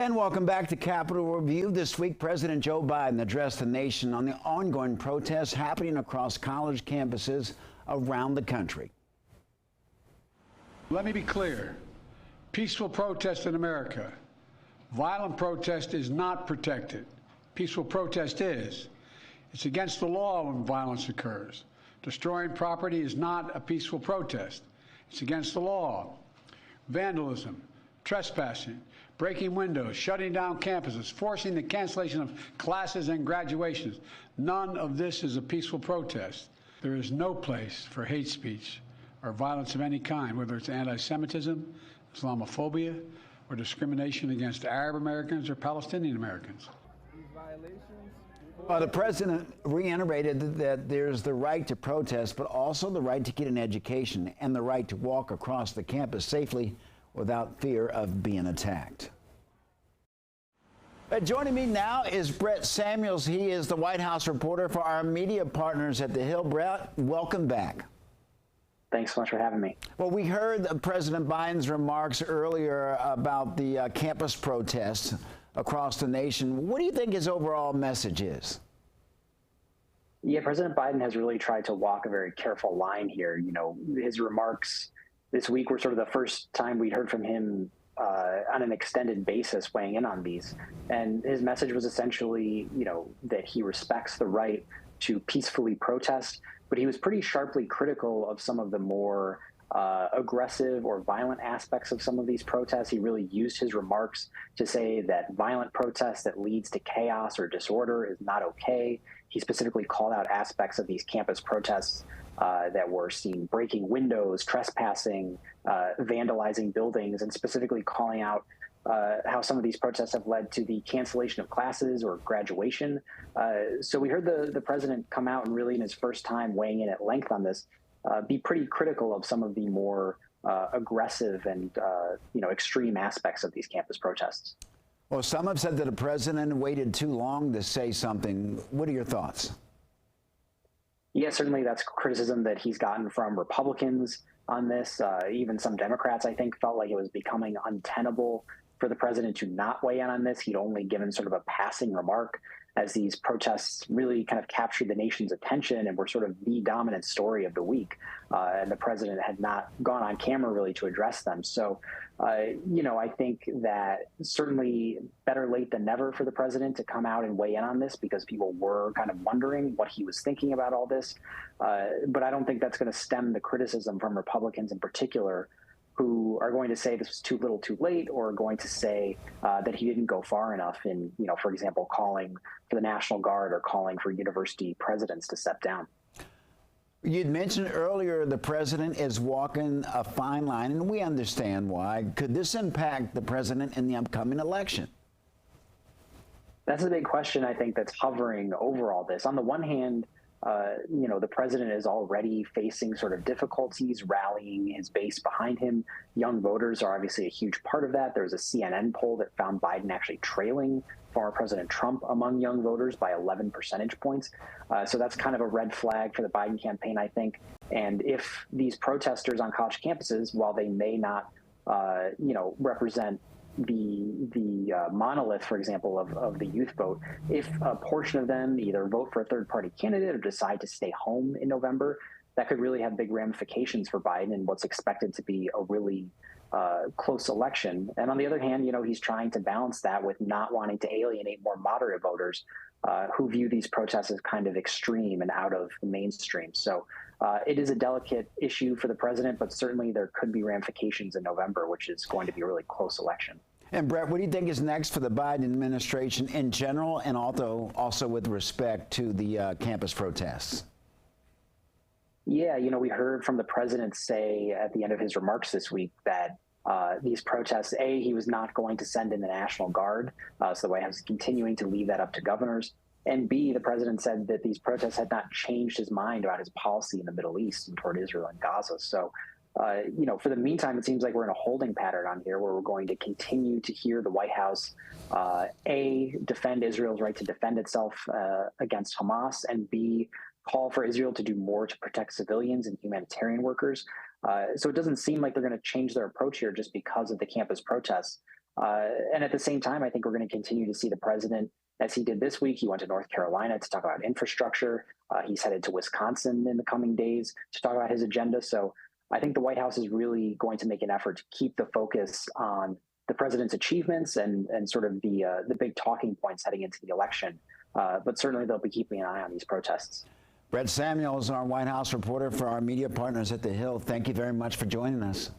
And welcome back to Capitol Review. This week, President Joe Biden addressed the nation on the ongoing protests happening across college campuses around the country. Let me be clear. Peaceful protest in America. Violent protest is not protected. Peaceful protest is. It's against the law when violence occurs. Destroying property is not a peaceful protest. It's against the law. Vandalism, trespassing, breaking windows, shutting down campuses, forcing the cancellation of classes and graduations. None of this is a peaceful protest. There is no place for hate speech or violence of any kind, whether it's anti-Semitism, Islamophobia, or discrimination against Arab Americans or Palestinian Americans. Well, the president reiterated that there's the right to protest, but also the right to get an education and the right to walk across the campus safely without fear of being attacked. Joining me now is Brett Samuels. He is the White House reporter for our media partners at The Hill. Brett, welcome back. Thanks so much for having me. Well, we heard President Biden's remarks earlier about the campus protests across the nation. What do you think his overall message is? Yeah, President Biden has really tried to walk a very careful line here. You know, his remarks this week were sort of the first time we'd heard from him on an extended basis weighing in on these. And his message was essentially, you know, that he respects the right to peacefully protest, but he was pretty sharply critical of some of the more aggressive or violent aspects of some of these protests. He really used his remarks to say that violent protest that leads to chaos or disorder is not okay. He specifically called out aspects of these campus protests that were seen breaking windows, trespassing, vandalizing buildings, and specifically calling out how some of these protests have led to the cancellation of classes or graduation. So we heard the president come out and really in his first time weighing in at length on this, be pretty critical of some of the more aggressive and extreme aspects of these campus protests. Well, some have said that the president waited too long to say something. What are your thoughts? Yeah, certainly that's criticism that he's gotten from Republicans on this. Even some Democrats, I think, felt like it was becoming untenable for the president to not weigh in on this. He'd only given sort of a passing remark as these protests really kind of captured the nation's attention and were sort of the dominant story of the week. And the president had not gone on camera really to address them. So, I think that certainly better late than never for the president to come out and weigh in on this because people were kind of wondering what he was thinking about all this. But I don't think that's going to stem the criticism from Republicans in particular, who are going to say this was too little too late, or going to say that he didn't go far enough in, for example, calling for the National Guard or calling for university presidents to step down. You'd mentioned earlier the president is walking a fine line, and we understand why. Could this impact the president in the upcoming election? That's a big question, I think, that's hovering over all this. On the one hand, the president is already facing sort of difficulties rallying his base behind him. Young voters are obviously a huge part of that. There was a CNN poll that found Biden actually trailing former President Trump among young voters by 11 percentage points. So that's kind of a red flag for the Biden campaign, I think. And if these protesters on college campuses, while they may not, represent the monolith, for example, of the youth vote, if a portion of them either vote for a third-party candidate or decide to stay home in November, that could really have big ramifications for Biden in what's expected to be a really close election. And on the other hand, he's trying to balance that with not wanting to alienate more moderate voters who view these protests as kind of extreme and out of the mainstream. So it is a delicate issue for the president, but certainly there could be ramifications in November, which is going to be a really close election. And Brett, what do you think is next for the Biden administration in general, and also with respect to the campus protests? Yeah, we heard from the president say at the end of his remarks this week that these protests, A, he was not going to send in the National Guard, so the White House is continuing to leave that up to governors. And B, the president said that these protests had not changed his mind about his policy in the Middle East and toward Israel and Gaza. So, for the meantime, it seems like we're in a holding pattern on here where we're going to continue to hear the White House, A, defend Israel's right to defend itself against Hamas, and B, call for Israel to do more to protect civilians and humanitarian workers. So it doesn't seem like they're going to change their approach here just because of the campus protests. And at the same time, I think we're going to continue to see the president, as he did this week. He went to North Carolina to talk about infrastructure. He's headed to Wisconsin in the coming days to talk about his agenda. So I think the White House is really going to make an effort to keep the focus on the president's achievements and sort of the big talking points heading into the election. But certainly they'll be keeping an eye on these protests. Brett Samuels, our White House reporter for our media partners at The Hill. Thank you very much for joining us.